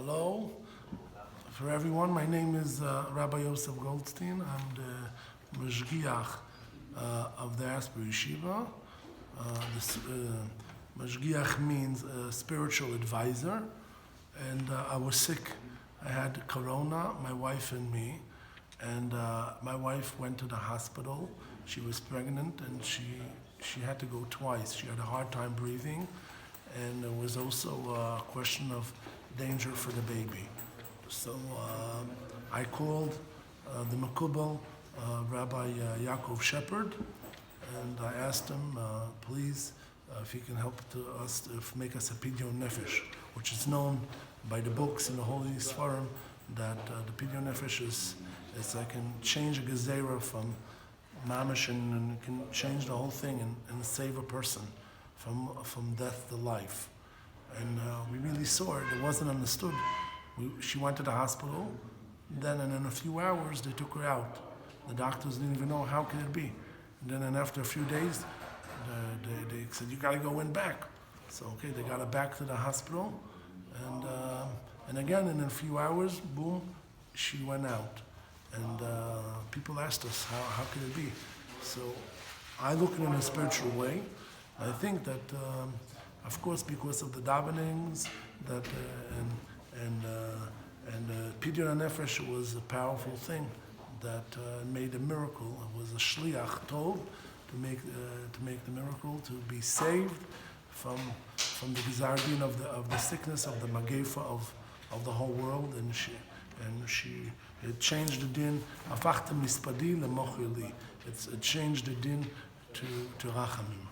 Hello, for everyone. My name is Rabbi Yosef Goldstein. I'm the Mashgiach of the Asbury Yeshiva. Mashgiach means spiritual advisor, and I was sick. I had corona, my wife and me, and my wife went to the hospital. She was pregnant, and she had to go twice. She had a hard time breathing, and there was also a question of danger for the baby. So I called the Makubal, Rabbi Yaakov Shepherd, and I asked him, please, if he can help us make us a Pidyon Nefesh, which is known by the books in the Holy Sfarim that the Pidyon Nefesh is I can change a gezerah from mamish and can change the whole thing and save a person from death to life. And we really saw it. It wasn't understood. She went to the hospital, then and in a few hours they took her out. The doctors didn't even know how could it be. And then after a few days, they said, you got to go in back. So okay, they got her back to the hospital, and again in a few hours, boom, she went out. And people asked us, how could it be? So I look at it in a spiritual way. I think that, of course, because of the davenings, that Pidyon Nefesh was a powerful thing that made a miracle. It was a shliach tov to make the miracle, to be saved from the gizardin of the sickness of the magefa of the whole world, and it changed the din. It changed the din to rachamim.